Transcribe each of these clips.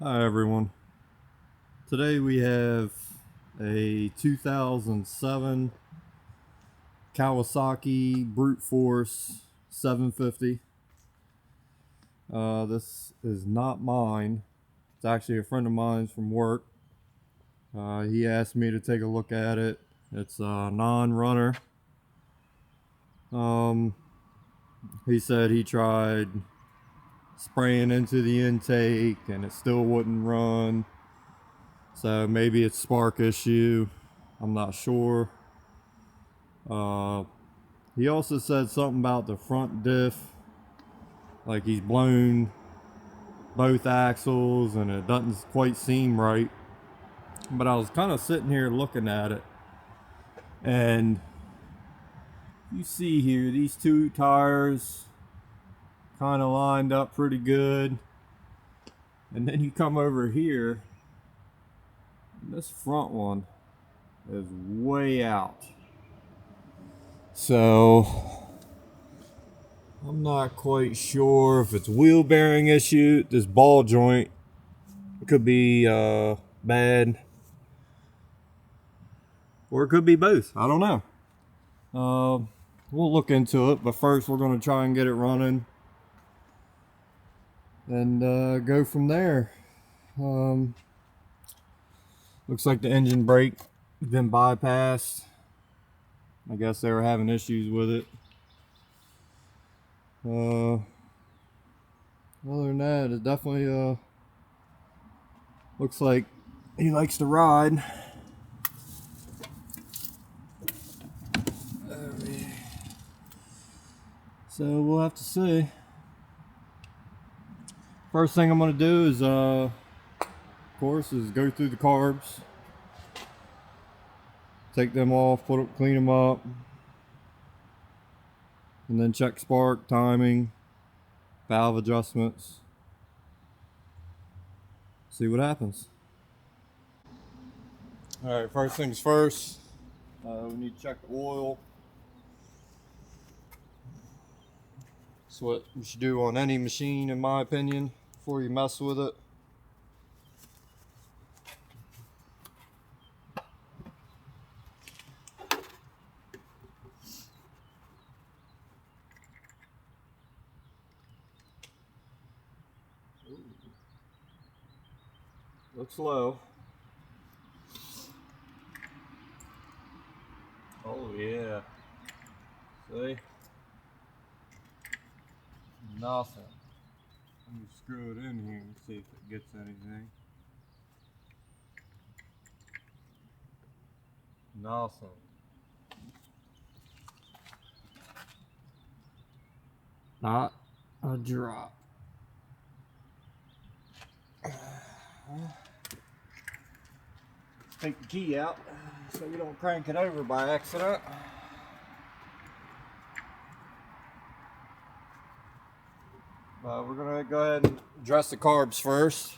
Hi everyone. Today we have a 2007 Kawasaki Brute Force 750. This is not mine. It's actually a friend of mine's from work. He asked me to take a look at it. It's a non-runner. He said he tried spraying into the intake and it still wouldn't run. So maybe it's spark issue. I'm not sure. He also said something about the front diff, like he's blown both axles and it doesn't quite seem right. But I was kind of sitting here looking at it, and you see here these two tires kind of lined up pretty good, and then you come over here and this front one is way out. So I'm not quite sure if it's wheel bearing issue. This ball joint, it could be bad, or it could be both. I don't know. We'll look into it, but first we're going to try and get it running and go from there. Looks like the engine brake has been bypassed. I guess they were having issues with it. Other than that, it definitely looks like he likes to ride. So we'll have to see. First thing I'm going to do is, of course, is go through the carbs, take them off, clean them up, and then check spark, timing, valve adjustments, see what happens. All right, first things first, we need to check the oil. That's what you should do on any machine, in my opinion, before you mess with it. Looks low. Oh yeah. See? Nothing. Let me screw it in here and see if it gets anything. Nothing. Not a drop. Take the key out so we don't crank it over by accident. We're gonna go ahead and address the carbs first.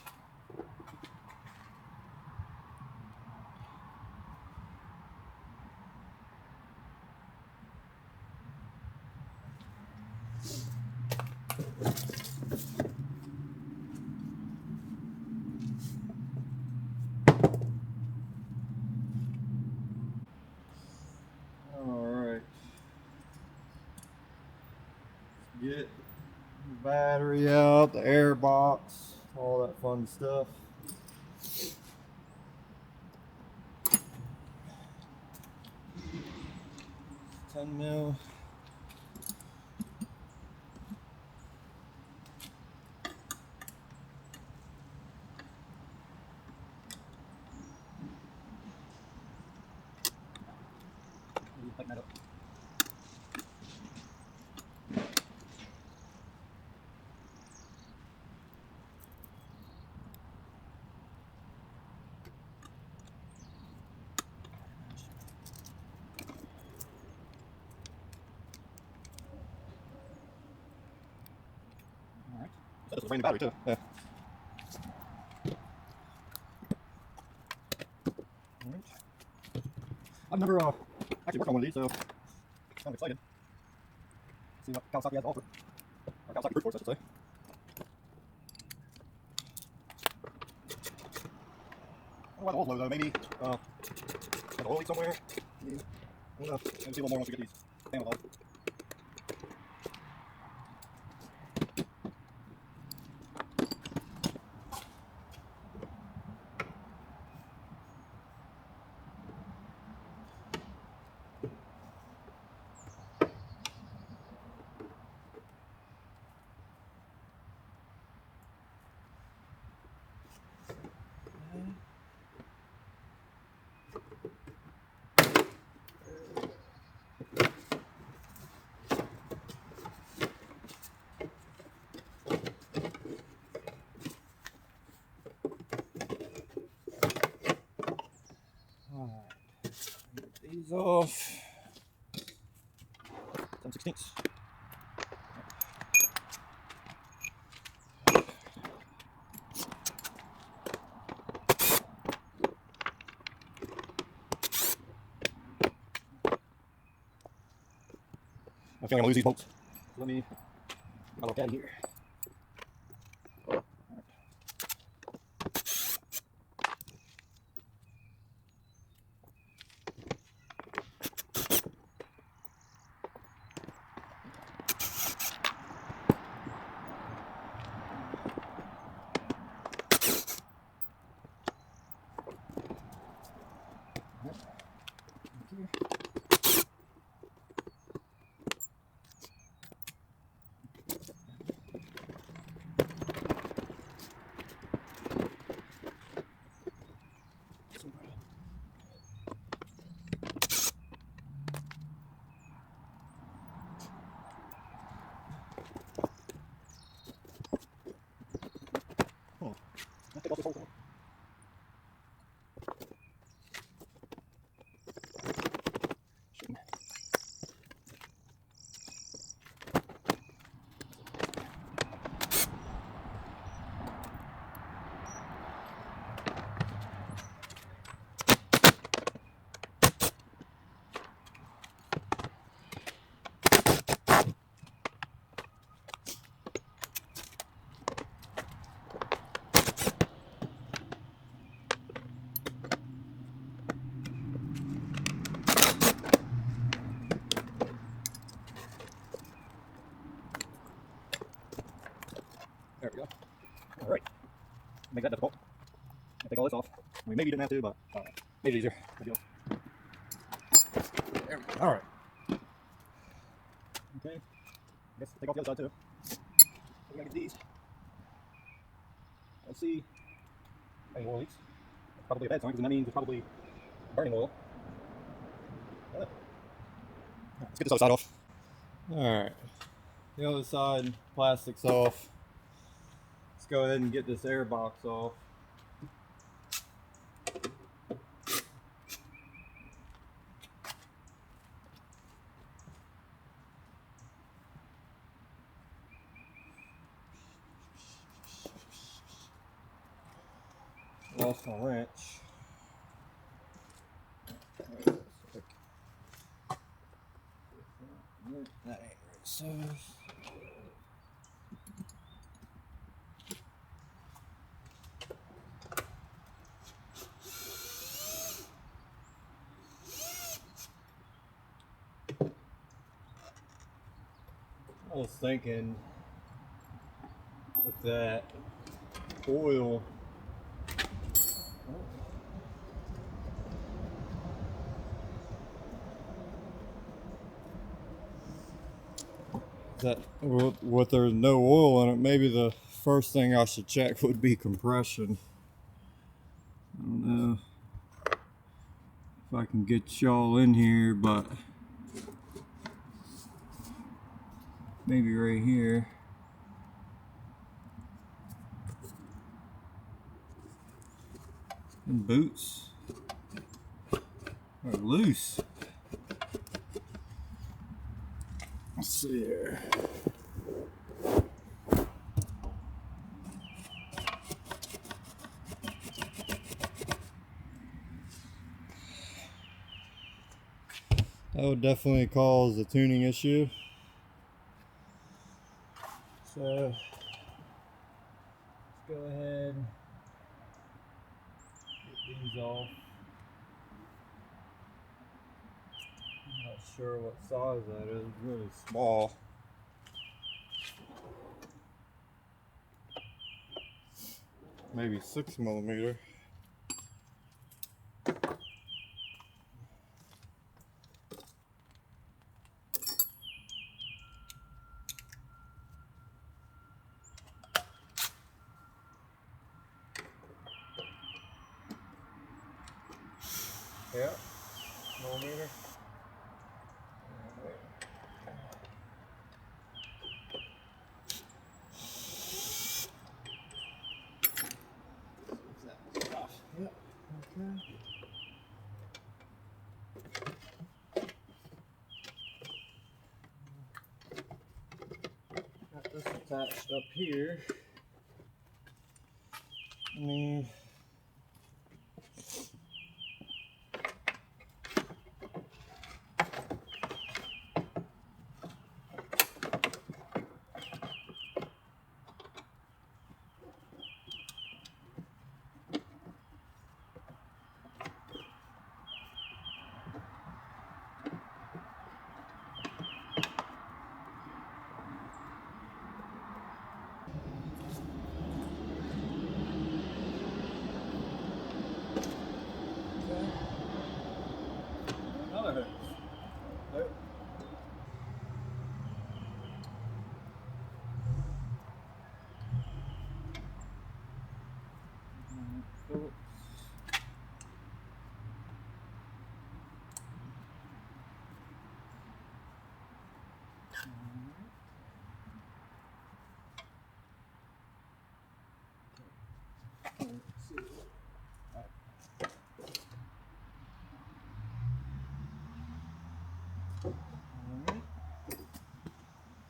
Alright. Get the battery out, the air box, all that fun stuff. $10 mil. Tighten that up. Alright. So this was the battery too. Yeah. Alright. I've never actually worked on one of these, so I'm excited. See what Kawasaki has to offer. Or Kawasaki Brute Force, I should say. Oh, the oil's low though. Maybe got the oil leak somewhere. Maybe. I don't know. Maybe see a little more once we get these panels off. Get these off. 10/16. I feel like I'm gonna lose these bolts. Let me look at it here. Take off this whole thing. There we go. All right. Make that difficult. Take all this off. I mean, maybe you didn't have to, but made it easier. Good deal. There we go. All right. Okay. I guess take off the other side too. We gotta get these. Let's see. Any oil leaks? Probably a bad sign because that means it's probably burning oil. Let's get this other side off. All right. The other side, plastic's off. Let's go ahead and get this air box off. Lost my wrench. That ain't right. So I was thinking with that oil, that with there's no oil in it, maybe the first thing I should check would be compression. I don't know if I can get y'all in here, but maybe right here. And boots are loose. Let's see here. That would definitely cause a tuning issue. So let's go ahead and get these off. I'm not sure what size that is. It's really small. Maybe 6mm. Yeah, millimeter. Yep. Okay. Got this attached up here. Another hose. Nope. Phillips.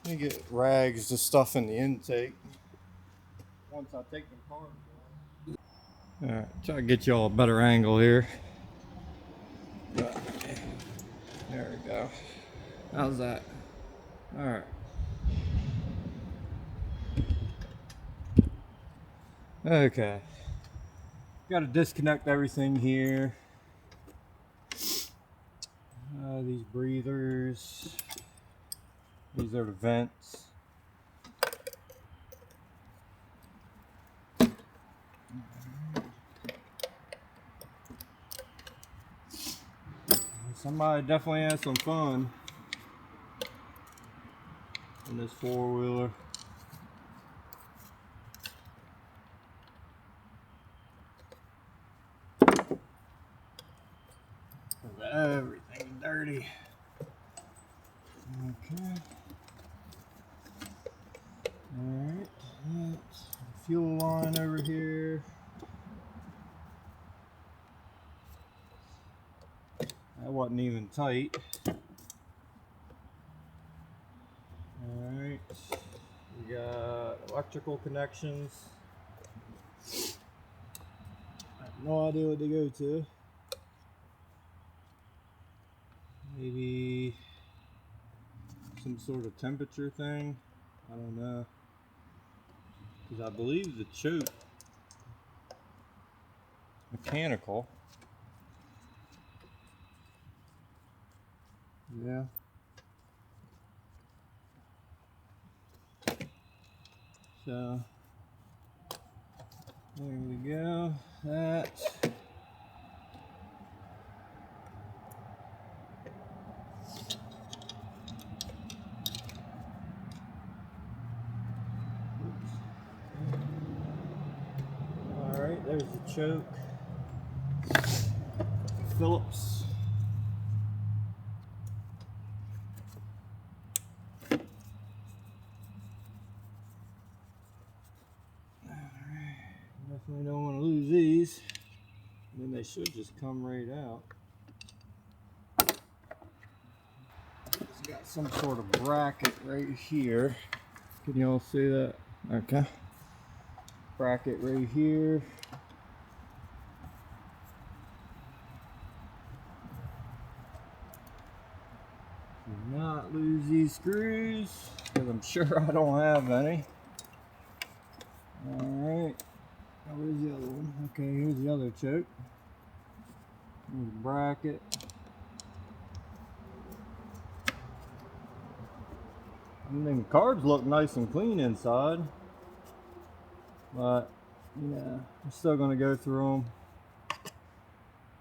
Let me get rags to stuff in the intake once I take the car. Alright, try to get y'all a better angle here. There we go. How's that? Alright. Okay. Got to disconnect everything here. These breathers. These are the vents. Somebody definitely had some fun in this four-wheeler. Everything's dirty. Okay. Alright, that's the fuel line over here. That wasn't even tight. Alright, we got electrical connections. I have no idea what they go to. Maybe some sort of temperature thing. I don't know. Because I believe the choke mechanical. Yeah. So there we go. That. Alright, there's the choke. Phillips. Definitely don't want to lose these. Then they should just come right out. It's got some sort of bracket right here. Can y'all see that? Okay. Bracket right here. Do not lose these screws, because I'm sure I don't have any. Alright. Oh, where's the other one? Okay, here's the other choke. Here's the bracket. I mean, the carbs look nice and clean inside, but yeah, I'm still gonna go through them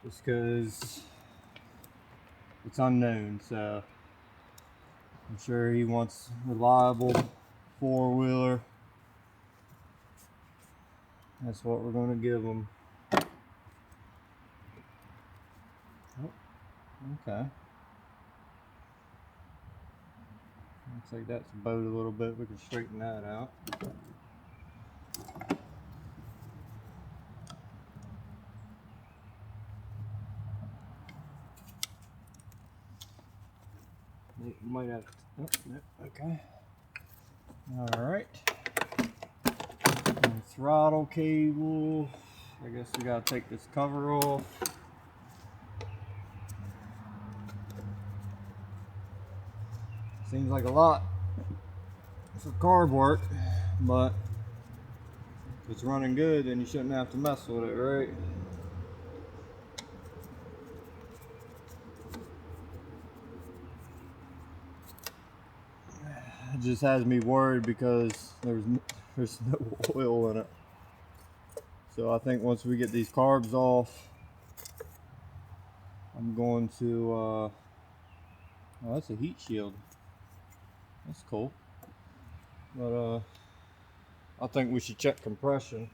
just because it's unknown. So I'm sure he wants reliable four-wheeler. That's what we're gonna give him. Oh, okay. Looks like that's bowed a little bit. We can straighten that out. You might have to, oh, no, okay. All right. And throttle cable. I guess we gotta take this cover off. Seems like a lot for carb work, but if it's running good, then you shouldn't have to mess with it, right? It just has me worried because there's no oil in it. So I think once we get these carbs off, I'm going to, oh, that's a heat shield. That's cool. But I think we should check compression.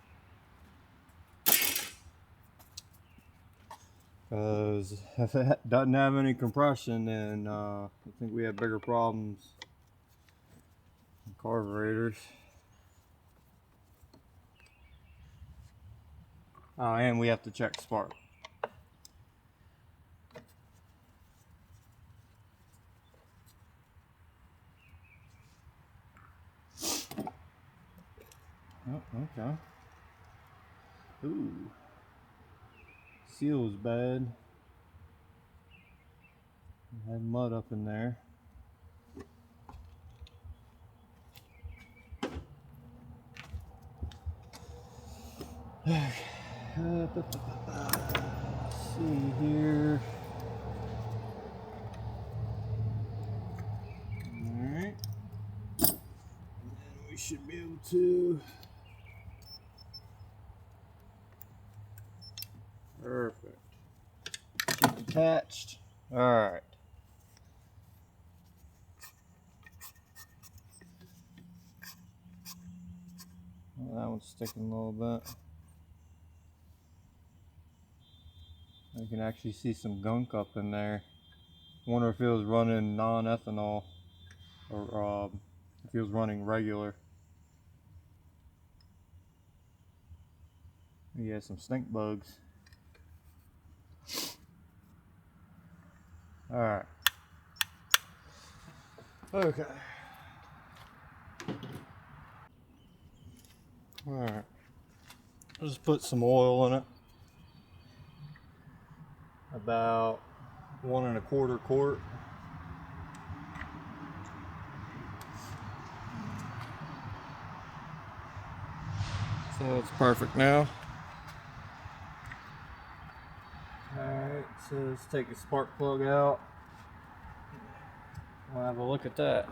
Because if it doesn't have any compression, then I think we have bigger problems in carburetors. Oh, and we have to check spark. Oh, okay. Ooh. Seal's bad. Had mud up in there. Let's see here. Alright. And we should be able to. Perfect. Sheet attached. Alright. Well, that one's sticking a little bit. I can actually see some gunk up in there. Wonder if it was running non-ethanol or if it was running regular. He has some stink bugs. Alright. Okay. Alright. I'll just put some oil in it. About 1 1/4 quart. So it's perfect now. Alright, so let's take the spark plug out. We'll have a look at that.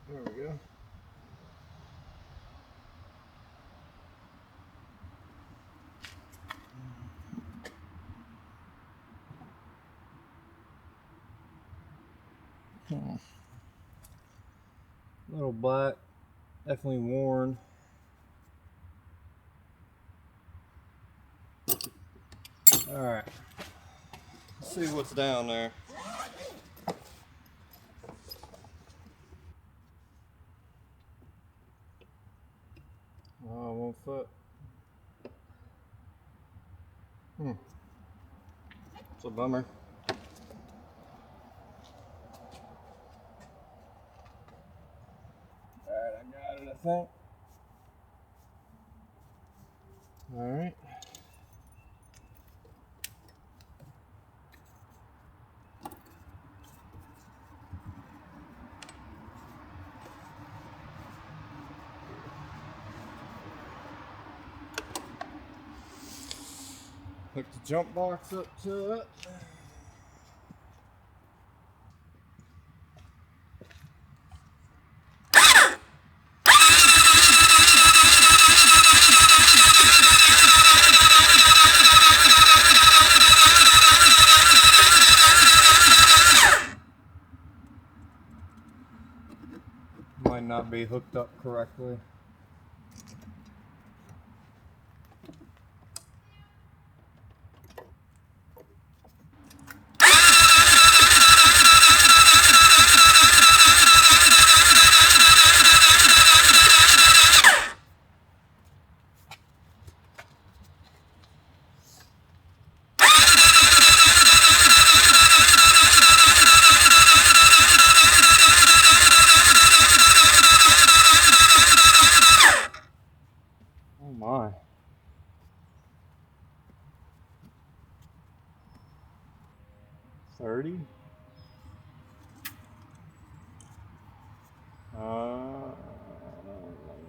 There we go. Little black, definitely worn. All right, let's see what's down there. Oh, 1 foot. It's a bummer. Alright, I got it, I think. Alright. Hook the jump box up to it. Might not be hooked up correctly. Oh my. $30?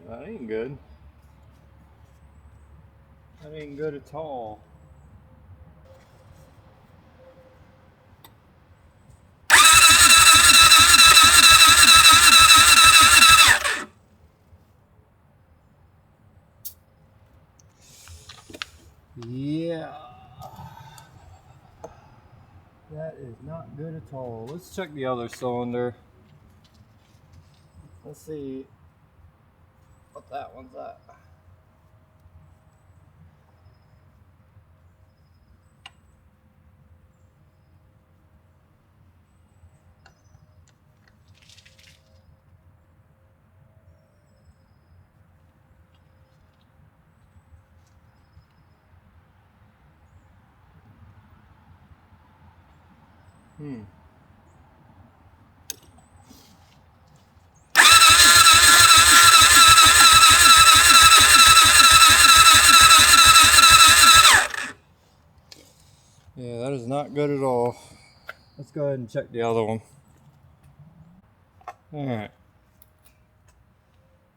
That ain't good. That ain't good at all. Yeah. That is not good at all. Let's check the other cylinder. Let's see what that one's at. Yeah, that is not good at all. Let's go ahead and check the other one. Alright.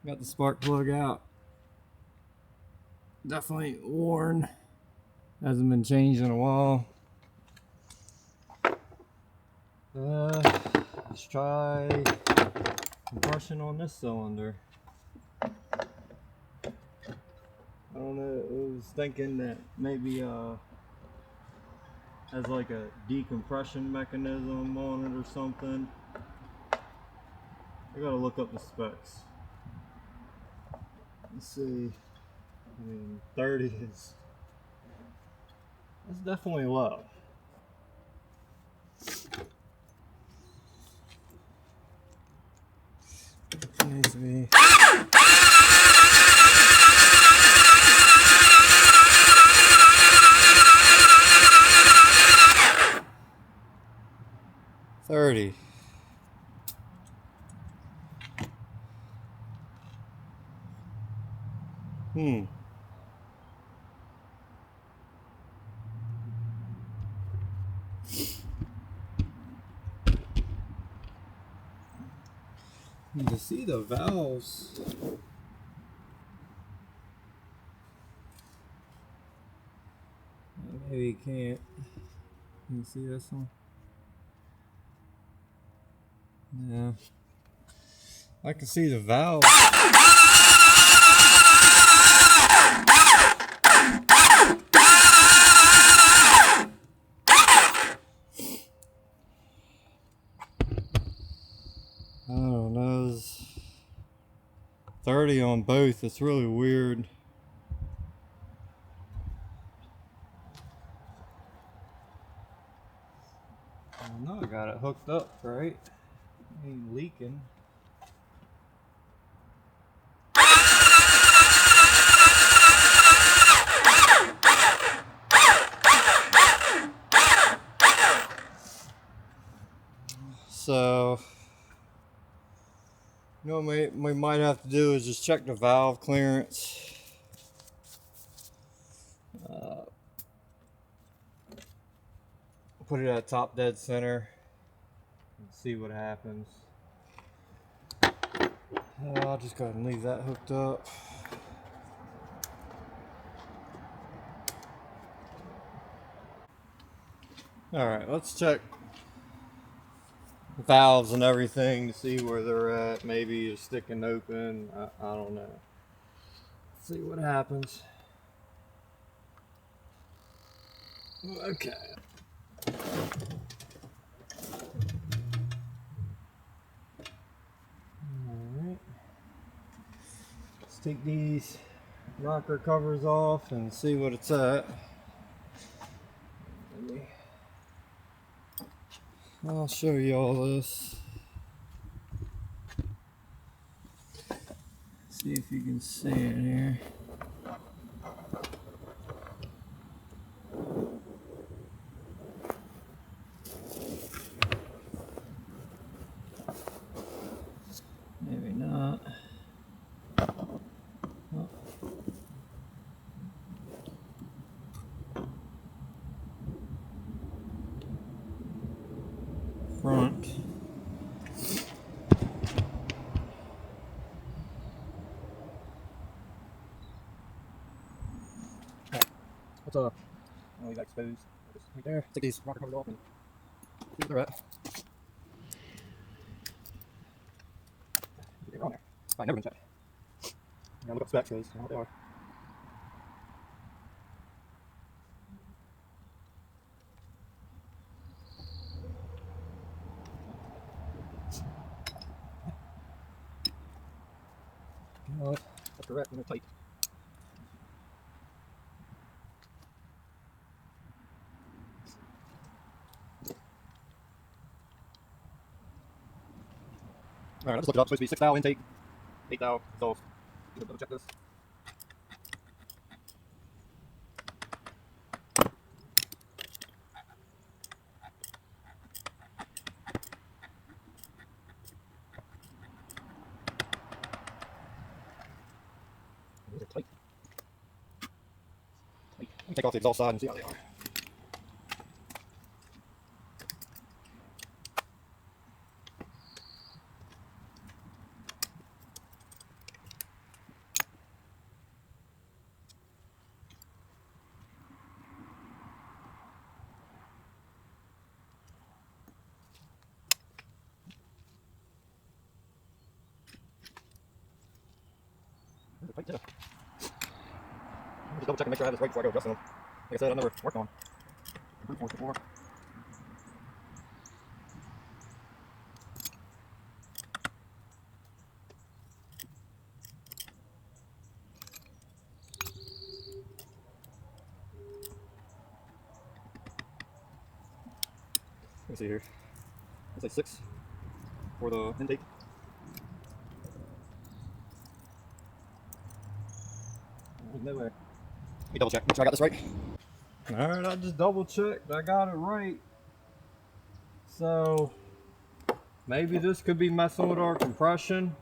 Got the spark plug out. Definitely worn. Hasn't been changed in a while. Let's try compression on this cylinder. I don't know, I was thinking that maybe has like a decompression mechanism on it or something. I gotta look up the specs. Let's see. I mean, 30 is, that's definitely low. It needs to be. $30. You see the valves. Maybe you can't. Can you see this one? Yeah. I can see the valve. I don't know. It's 30 on both. It's really weird. I know I got it hooked up, right? It ain't leaking. So, you know what we might have to do is just check the valve clearance. Put it at top dead center and see what happens. I'll just go ahead and leave that hooked up. Alright, let's check valves and everything to see where they're at. Maybe it's sticking open. I don't know. Let's see what happens. Okay. Alright. Let's take these rocker covers off and see what it's at. I'll show you all this. See if you can see it here. Maybe not. Oh. Front. What's up? I'll leave that exposed. Just right there. Take these rocker covers off and see what they're at. They're on there. I've never been checked. Now look up specs because I know what they are. No, that's correct. They're tight. Alright, let's look it up. It's supposed to be 6 thou intake, 8 thou exhaust. Let's double check this. These are tight. Let me take off the exhaust side and see how they are. They're tight too. Let me just double check and make sure I have this right before I go adjusting them. Like I said, I've never worked on brute force before. Let me see here. It's like 6 for the intake. No way. Let me double check. Make sure I got this right. Alright, I just double checked. I got it right. So, maybe this could be messing with our compression.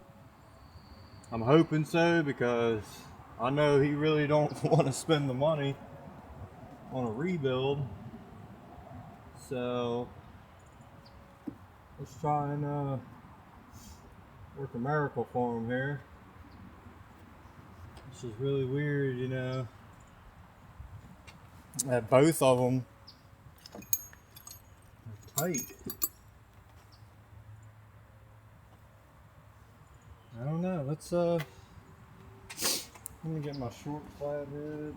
I'm hoping so because I know he really don't want to spend the money on a rebuild. So, let's try and work a miracle for him here. This is really weird, you know. That both of them are tight. I don't know. Let me get my short flathead.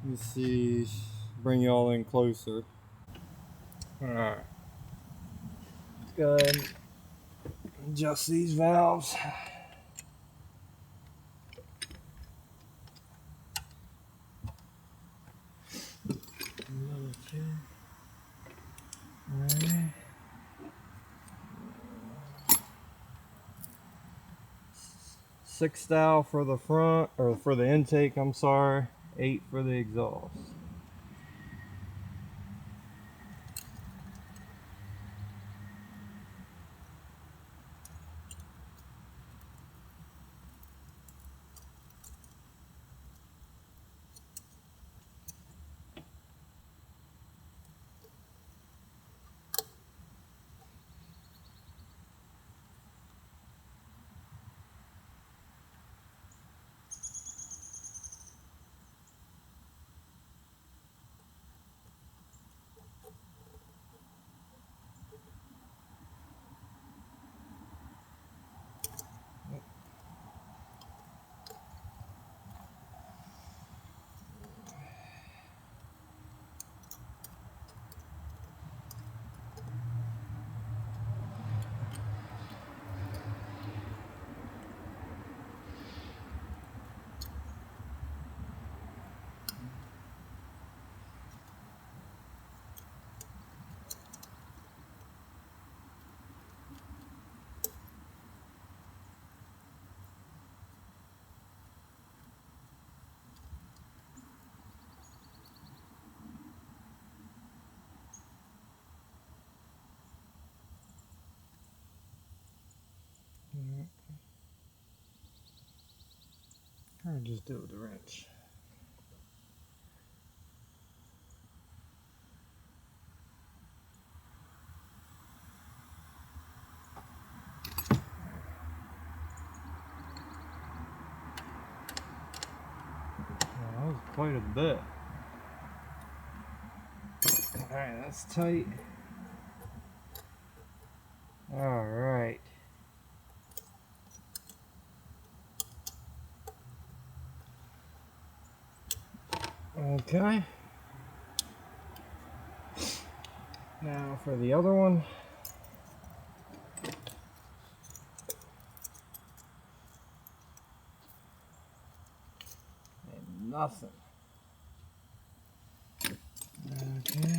Let me see. Bring y'all in closer. Alright. Let's go ahead and adjust these valves. Alright. 6 thou for the front, or for the intake, I'm sorry. 8 for the exhaust. Or just do it with a wrench. That was quite a bit. Alright, that's tight. Alright. Okay. Now for the other one. And nothing. Okay.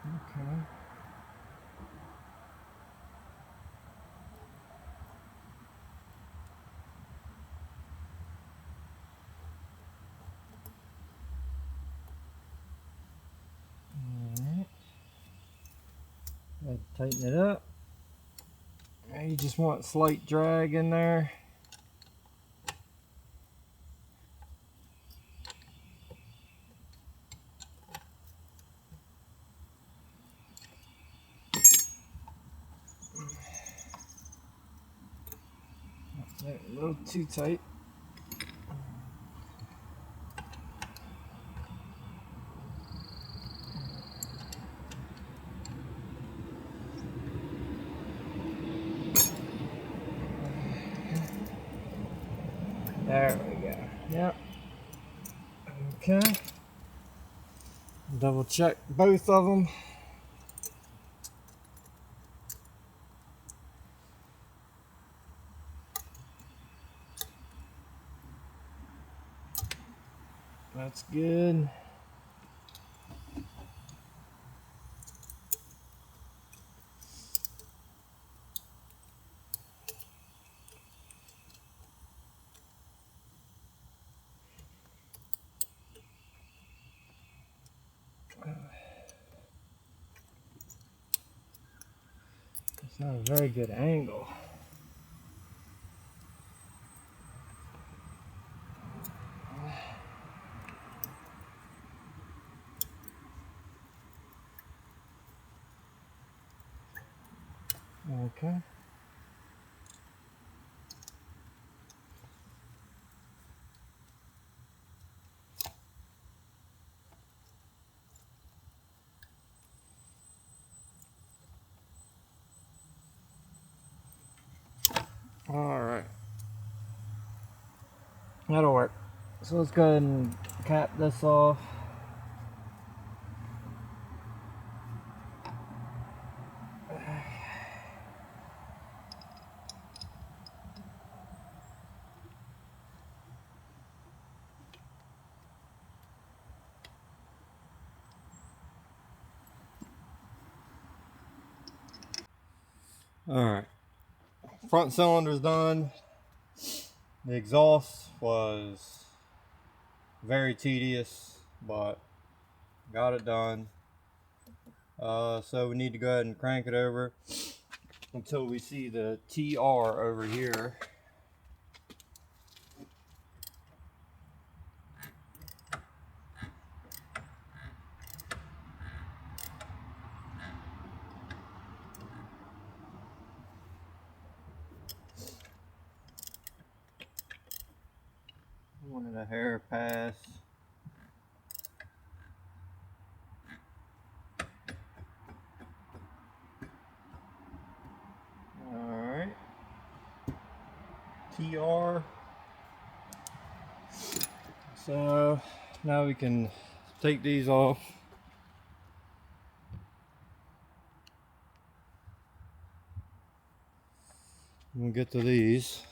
Okay. Alright. Tighten it up. Now you just want slight drag in there. A little too tight. There we go. Yep. Okay. Double check both of them. That's good. It's not a very good angle. Okay. Alright. That'll work. So let's go ahead and cap this off. Alright. Front cylinder's done. The exhaust was very tedious, but got it done. So we need to go ahead and crank it over until we see the TR over here. Wanted a hair pass. Alright. TR. So now we can take these off. We'll get to these.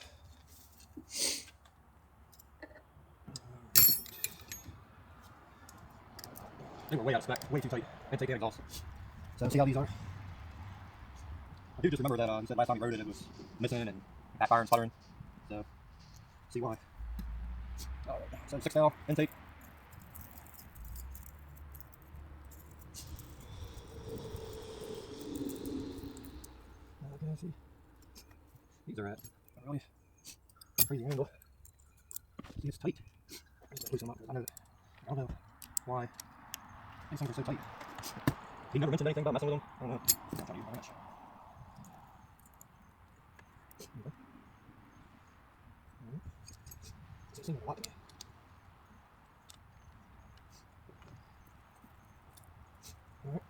They were way out of spec, way too tight. And take the exhaust. So see how these are? I do just remember that you said last time you rode it was missing and backfire and sputtering. So see why. Alright, so 6 valve intake. Can I see? These are at a really crazy angle. See, it's tight. I don't know why these things are so tight. He never mentioned anything about messing with them. I don't know. I'll tell you how much. It seems a lot to me. Alright.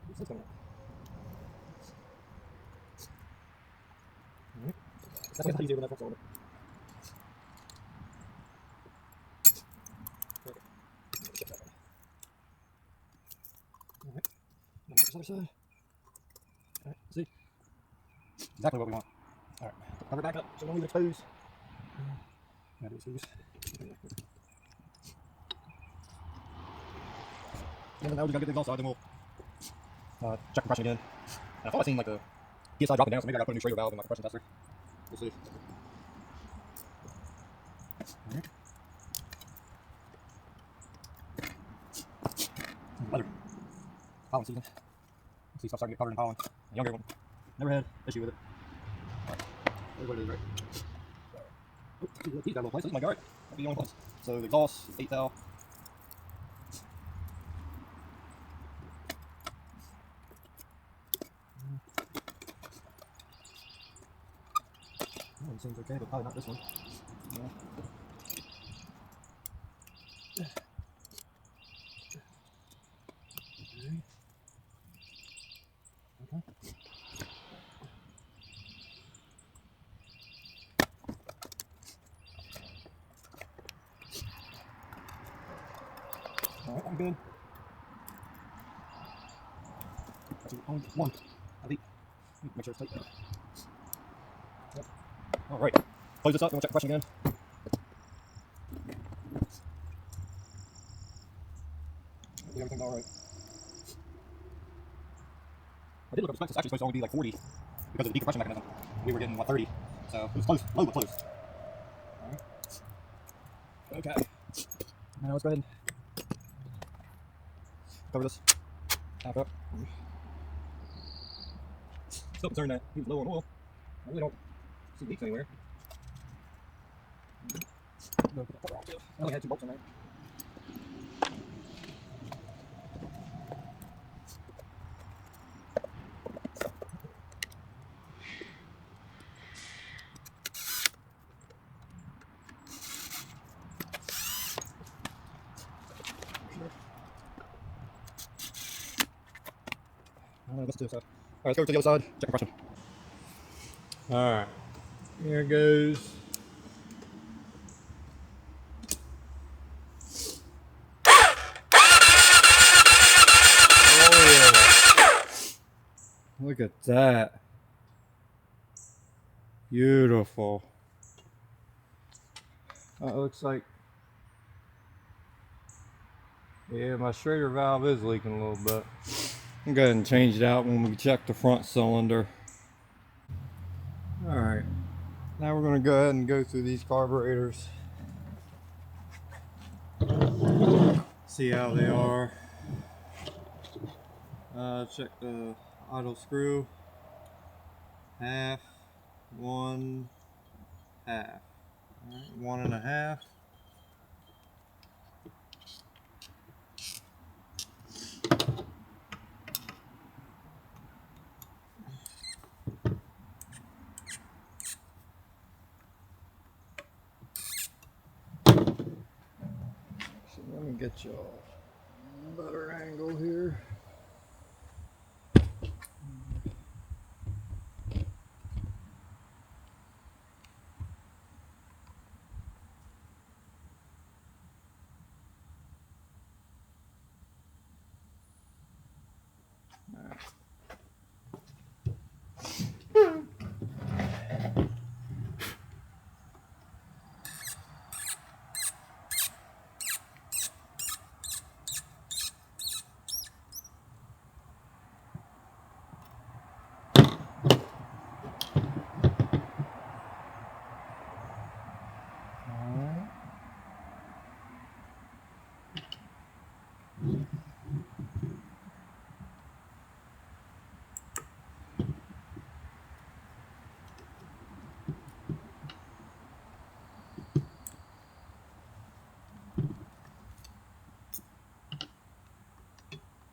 What's this going on? Alright. That's a lot easier than that front cylinder. Alright. Now this other side. Alright, see? Exactly what we want. Alright. Cover it back up so we don't leave it exposed. Gotta do the screws. And now we gotta get the exhaust side, then we'll check compression again. And I thought I seen like the PSI dropping down, so maybe I gotta put a new Schrader valve in my compression tester. We'll see. Alright. Leather. Pollen season. See stuff starting to get covered in pollen. A younger one. Never had issue with it. That's what it is, right? Oh, he's got a little place. This is my yard. That'd be the only place. So the exhaust, 8 valve. That one seems okay, but probably not this one. Yeah. Okay. Alright, I'm good. That's only one. I'll eat. Make sure it's tight. Yep. Alright. Close this up and we'll check compression again. Everything's alright. I did look up the specs. It's actually supposed to only be like 40 because of the decompression mechanism. We were getting, what, 30. So it was close. Low but close. Alright. Okay. Now let's go ahead and cover this. Half up. Still concerned that he was low on oil. I really don't see leaks anywhere. I only had 2 bolts in there. Let's do this side. Alright, let's go to the other side. Check compression. Alright. Here goes. Oh yeah. Look at that. Beautiful. It looks like, yeah, my Schrader valve is leaking a little bit. I'm going to change it out when we check the front cylinder. Alright, now we're going to go ahead and go through these carburetors. See how they are. Check the idle screw. Half, one, half. Alright, 1.5. So let me get you a better angle here.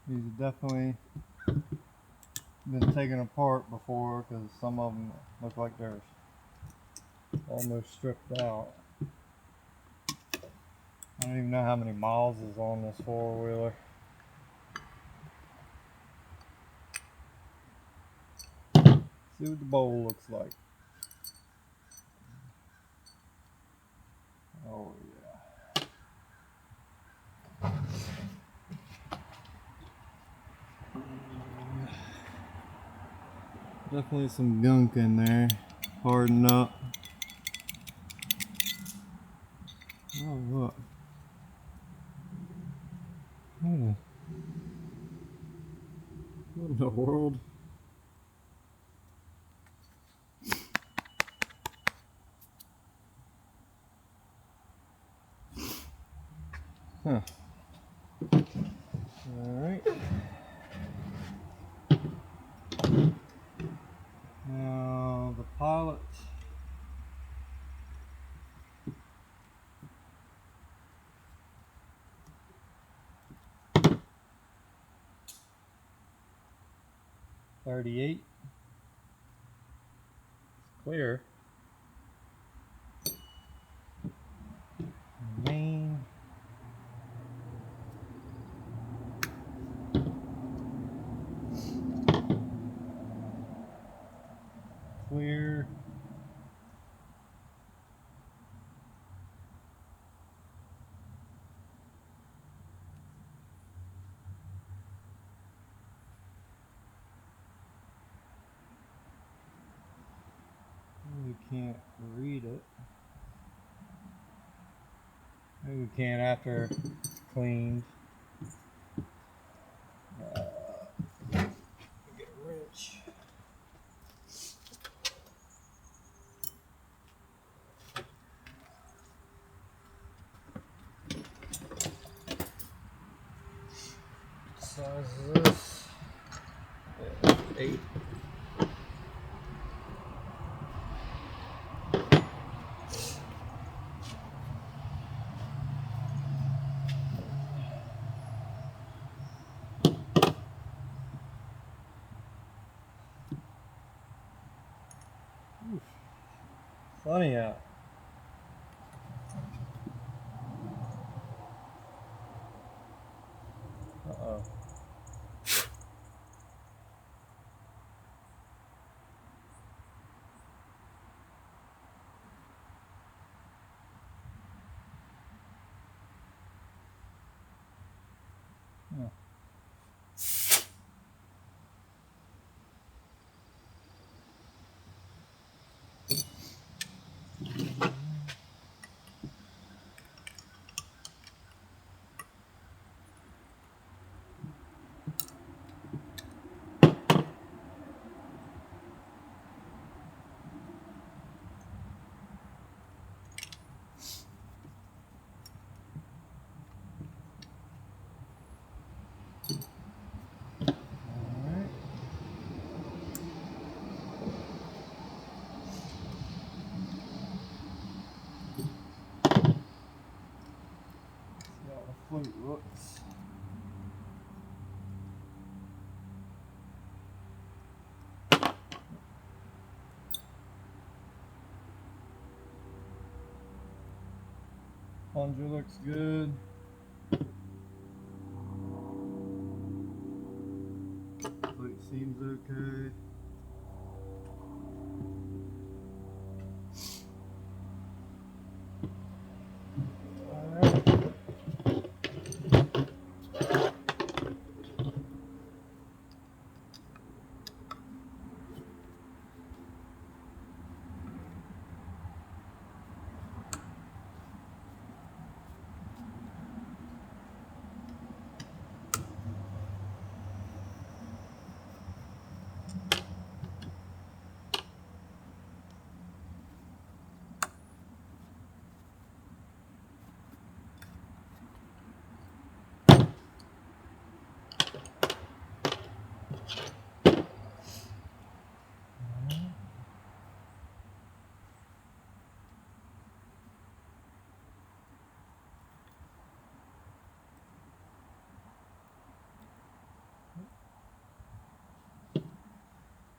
These have definitely been taken apart before because some of them look like they're almost stripped out. I don't even know how many miles is on this four-wheeler. See what the bowl looks like. Oh yeah. Definitely some gunk in there. Harden up. Oh look. What in the world? Huh. Alright. Now the pilot. $38. Clear. Main. Clear. We can't read it. Maybe we can after cleaned. Get a wrench. Size is this? Yeah, 8. Oof. Sunny out. Uh-oh. Yeah. Flute looks. Plunger looks good. Flute seems okay. Alright.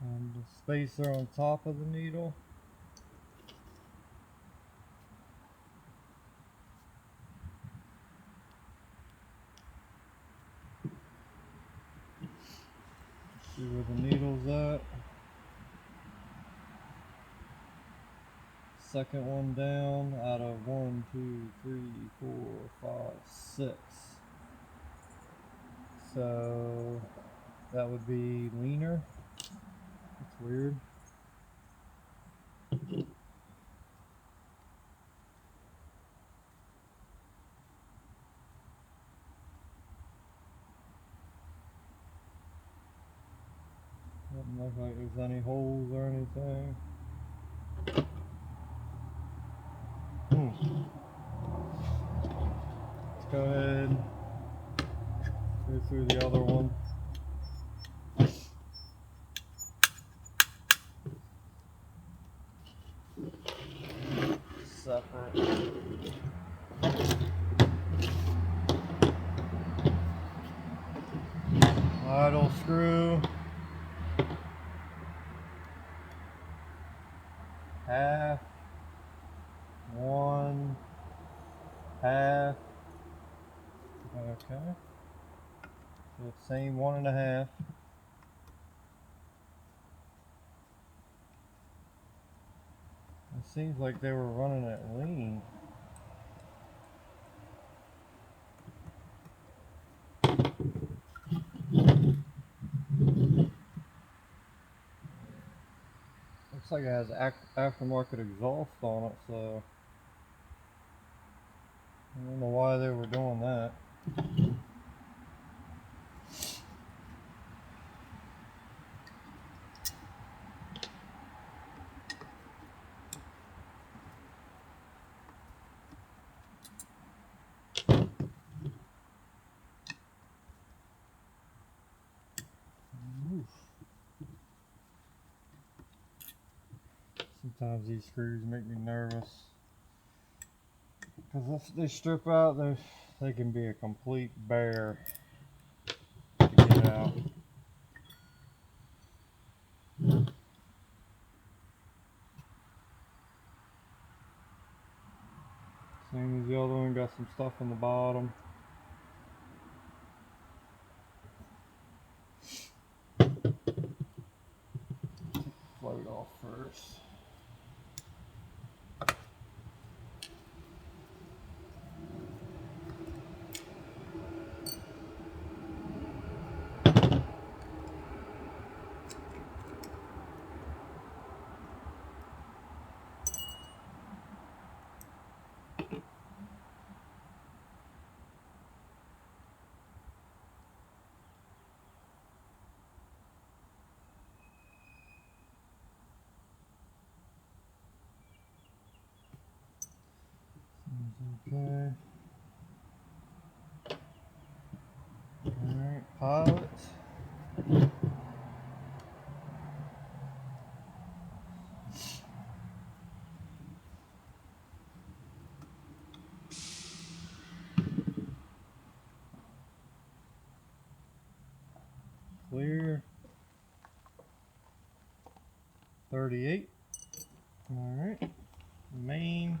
And the spacer on top of the needle. See where the needle's at. Second one down out of 1, 2, 3, 4, 5, 6. So that would be leaner. That's weird. Doesn't look like there's any holes or anything. Let's go ahead, go through the other one. Separate. Idle screw. Half. 1. Half. Okay. So same 1.5. It seems like they were running it lean. Looks like it has aftermarket exhaust on it, so I don't know why they were doing that. Sometimes these screws make me nervous because if they strip out, they can be a complete bear to get out. Same as the other one, got some stuff in the bottom. Float off first. Okay. Alright, pilot. Clear. 38. Alright. Main.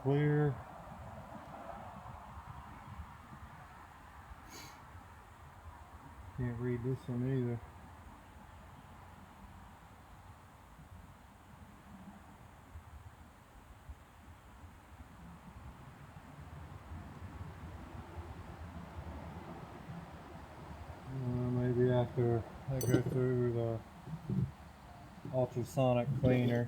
Clear. Can't read this one either. Maybe after I go through the ultrasonic cleaner.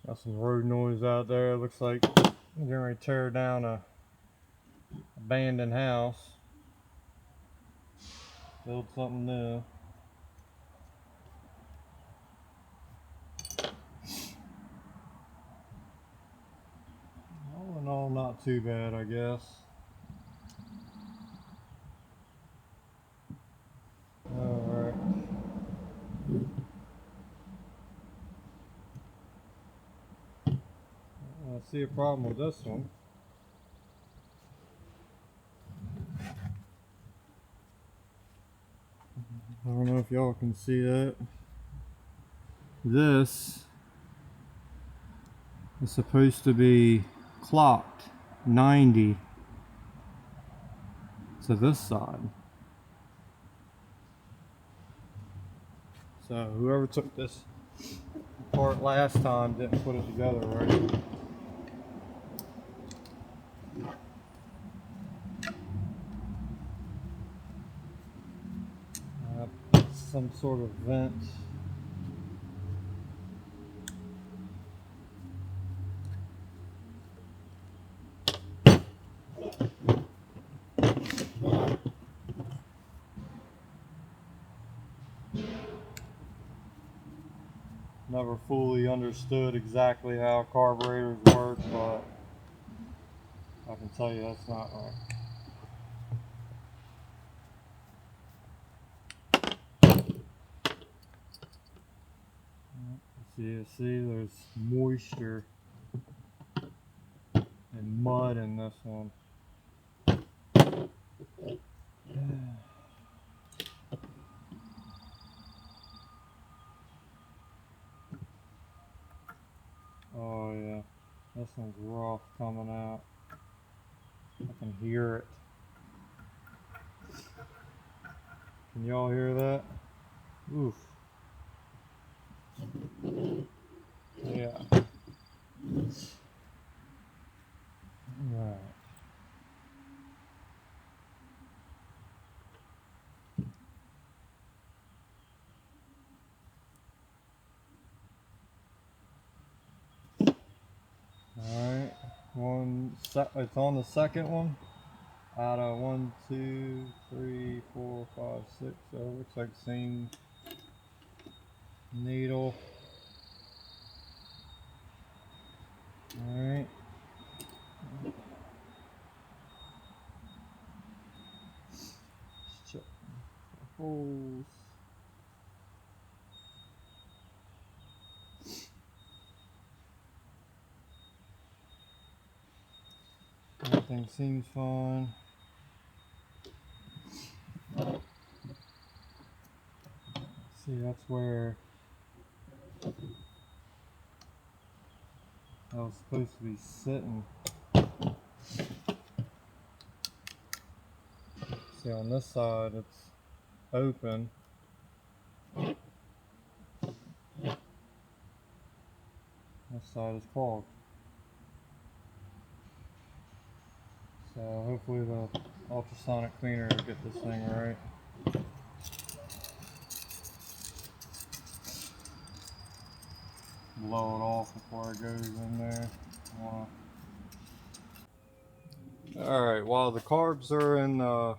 Got some road noise out there. It looks like we're getting ready to tear down a abandoned house. Build something new. All in all, not too bad, I guess. Alright. I see a problem with this one. I don't know if y'all can see that. This is supposed to be clocked 90 to this side. So whoever took this apart last time didn't put it together right. Some sort of vent. Never fully understood exactly how carburetors work, but I can tell you that's not right. See, there's moisture and mud in this one. Oh yeah, this one's rough coming out. I can hear it. Can y'all hear that? Oof. Yeah. Right. Alright, it's on the second one out of 1, 2, 3, 4, 5, 6. So it looks like the same needle. Alright. Let's check the holes. Everything seems fine. See, that's where I was supposed to be sitting. See, on this side it's open. This side is clogged. So hopefully the ultrasonic cleaner will get this thing right. Blow it off before it goes in there. Alright, while the carbs are in the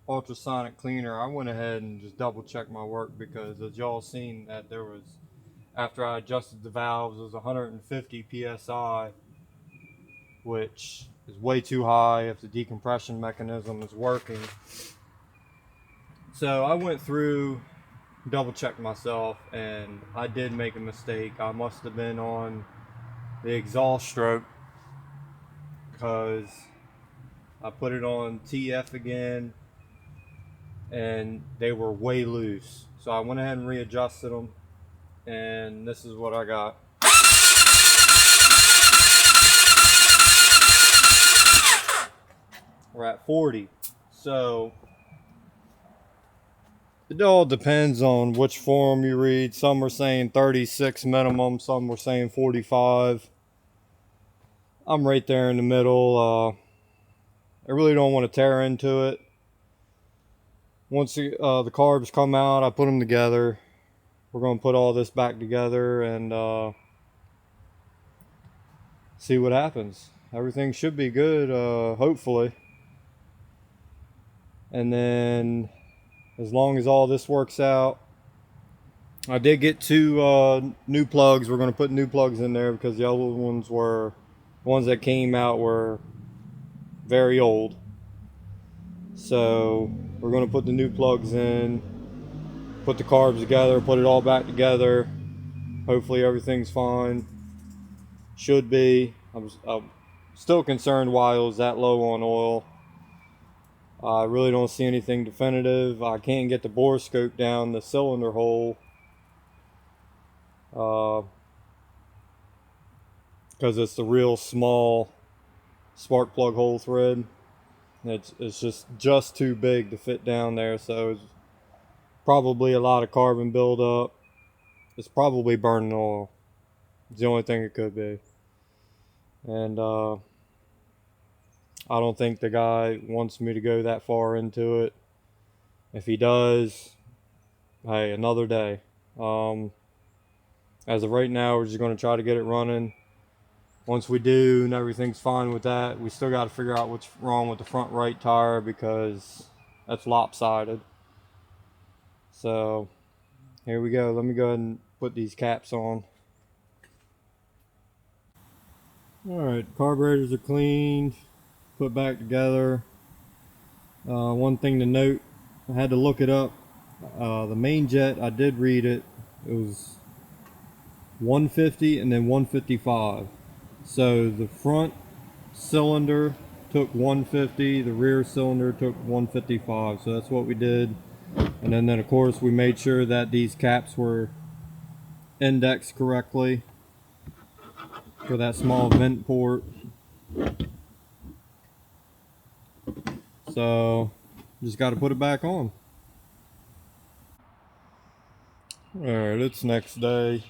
ultrasonic cleaner, I went ahead and just double checked my work, because as y'all seen that there was, after I adjusted the valves, it was 150 psi, which is way too high if the decompression mechanism is working. So I went through, double checked myself, and I did make a mistake. I must have been on the exhaust stroke, because I put it on TF again and they were way loose. So I went ahead and readjusted them, and this is what I got. We're at 40. So it all depends on which forum you read. Some are saying 36 minimum, some were saying 45. I'm right there in the middle. I really don't want to tear into it. Once the carbs come out, I put them together. We're going to put all this back together and see what happens. Everything should be good, hopefully. And then, as long as all this works out, I did get 2 new plugs. We're going to put new plugs in there because the other ones were, the ones that came out were very old. So we're going to put the new plugs in, put the carbs together, put it all back together. Hopefully everything's fine. Should be. I'm still concerned why it was that low on oil. I really don't see anything definitive. I can't get the bore scope down the cylinder hole because it's the real small spark plug hole thread. It's just too big to fit down there, so it's probably a lot of carbon buildup. It's probably burning oil. It's the only thing it could be. And I don't think the guy wants me to go that far into it. If he does, hey, another day. As of right now, we're just going to try to get it running. Once we do and everything's fine with that, we still got to figure out what's wrong with the front right tire, because that's lopsided. So here we go. Let me go ahead and put these caps on. Alright, carburetors are cleaned, put back together. One thing to note, I had to look it up. The main jet, I did read it. It was 150 and then 155. So the front cylinder took 150, the rear cylinder took 155. So that's what we did. And then of course we made sure that these caps were indexed correctly for that small vent port. So just got to put it back on. Alright, it's next day.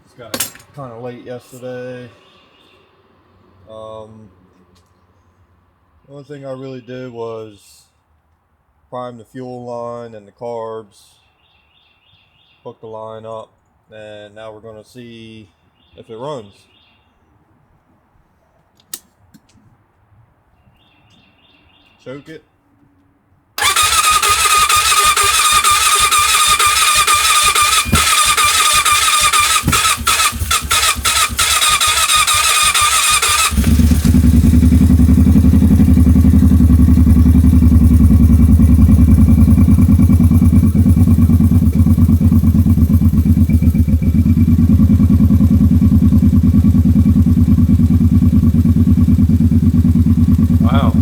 Just got kind of late yesterday. The only thing I really did was prime the fuel line and the carbs, hook the line up, and now we're going to see if it runs. Choke it. Wow.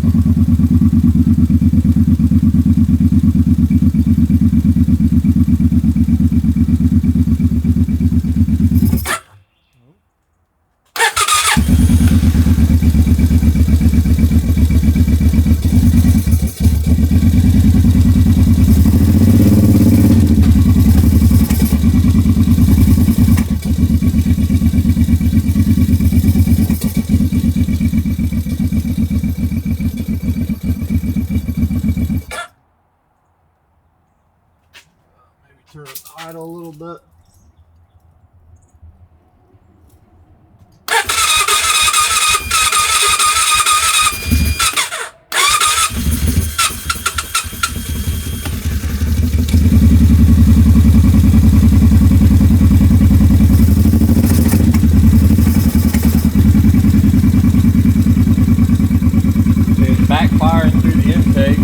idle a little bit. It's backfiring through the intake.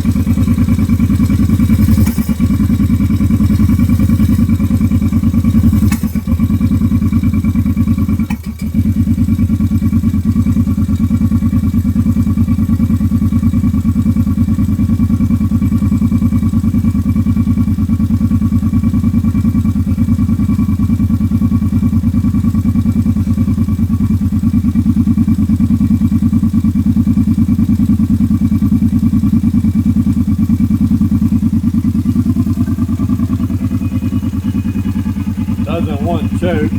Doesn't want choke.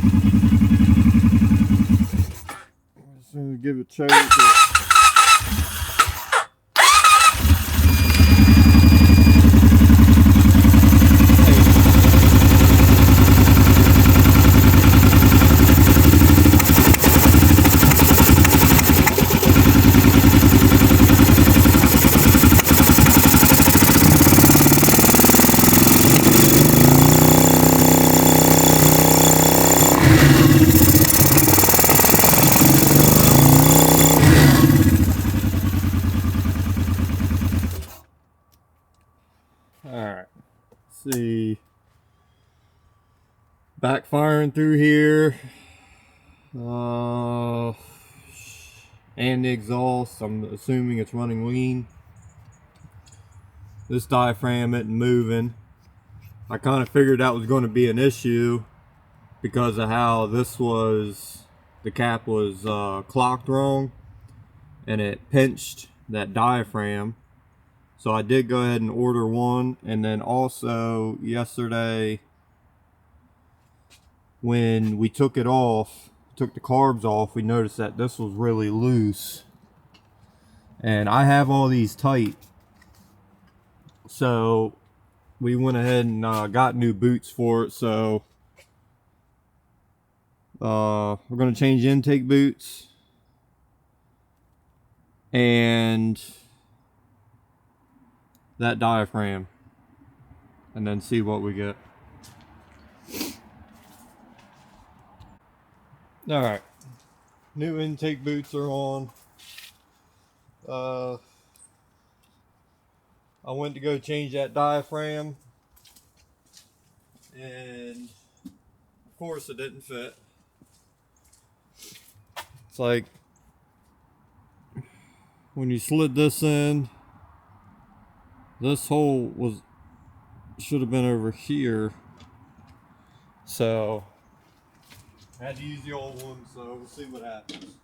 As soon as give it choke. Alright, see, backfiring through here, and the exhaust. I'm assuming it's running lean. This diaphragm isn't moving. I kind of figured that was going to be an issue because of how this was, the cap was clocked wrong and it pinched that diaphragm. So I did go ahead and order one, and then also yesterday when we took it off, took the carbs off, we noticed that this was really loose. And I have all these tight. So we went ahead and got new boots for it. So we're going to change intake boots and that diaphragm, and then see what we get. Alright, new intake boots are on. I went to go change that diaphragm, and of course it didn't fit. It's like when you slid this in, this hole should have been over here, so I had to use the old one, so we'll see what happens.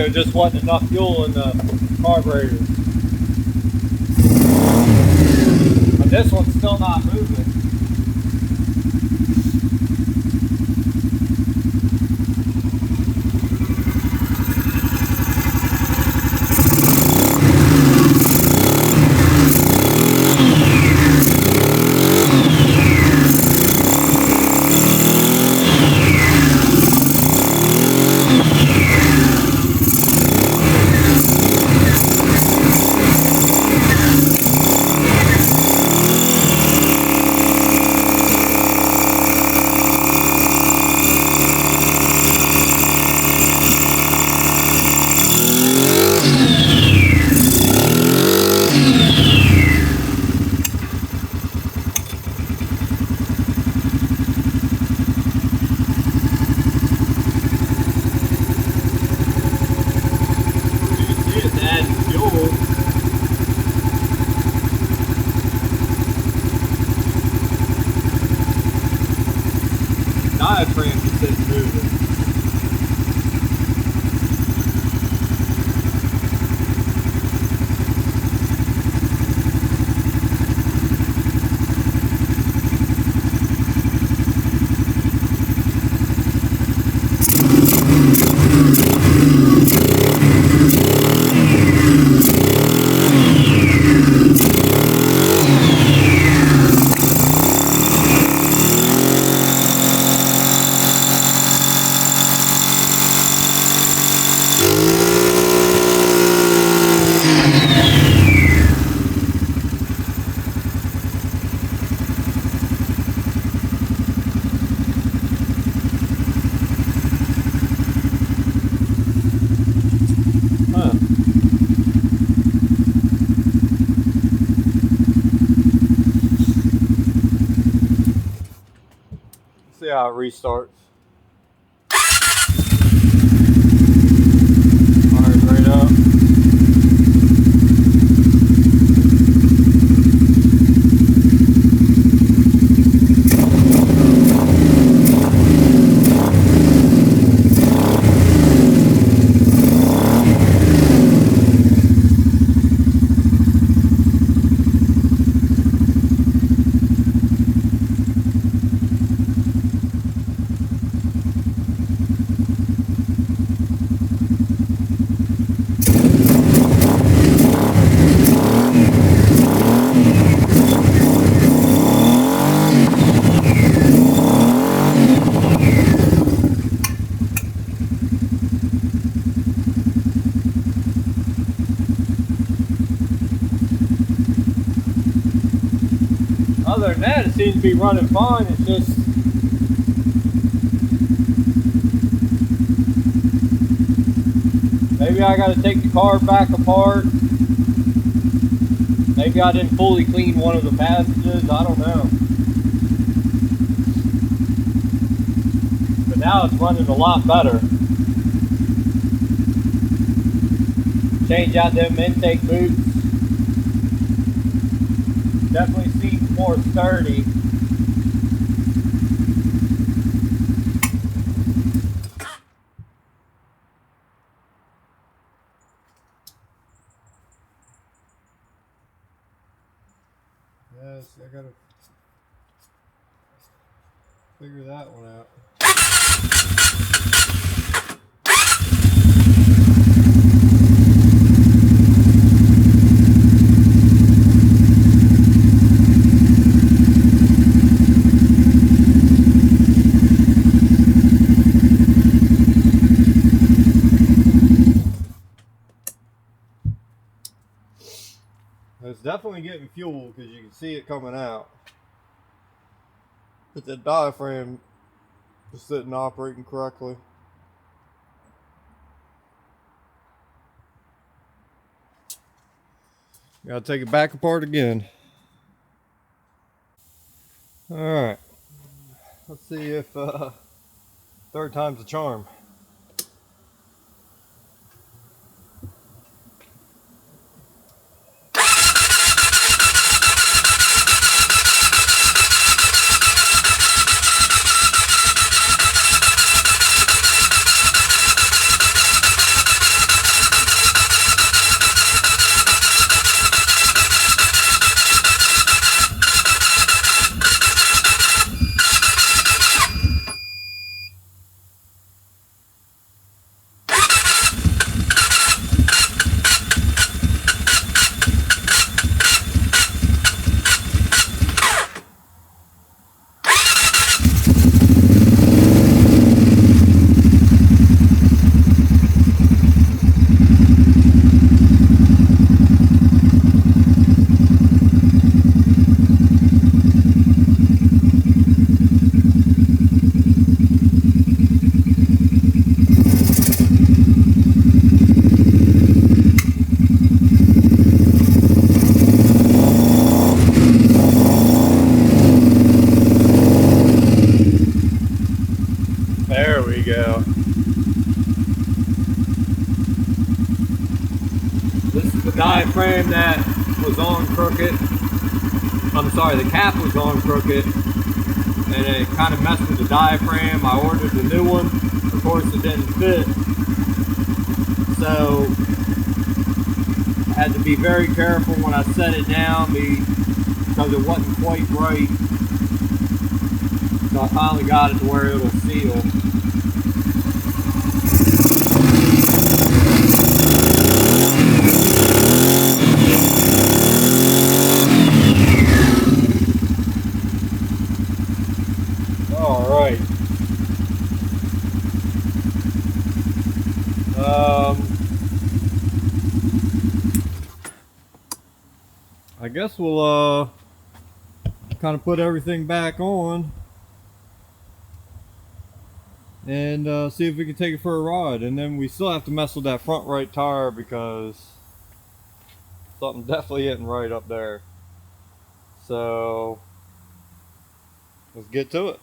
there just wasn't enough fuel in the carburetor. But this one's still not moving. Diaphragm just isn't moving. See how it restarts. Alright, right up. Other than that, it seems to be running fine. It's just maybe I got to take the car back apart. Maybe I didn't fully clean one of the passages. I don't know. But now it's running a lot better. Change out them intake boots. Definitely seems more sturdy. Yes, I gotta figure that one out. It's definitely getting fuel because you can see it coming out. But the diaphragm just isn't operating correctly. Gotta take it back apart again. Alright. Let's see if third time's a charm. diaphragm that was on crooked. I'm sorry, the cap was on crooked, and it kind of messed with the diaphragm. I ordered the new one. Of course, it didn't fit. So I had to be very careful when I set it down because it wasn't quite right. So I finally got it to where it'll seal. Alright. I guess we'll kind of put everything back on and see if we can take it for a ride. And then we still have to mess with that front right tire because something definitely isn't right up there. So let's get to it.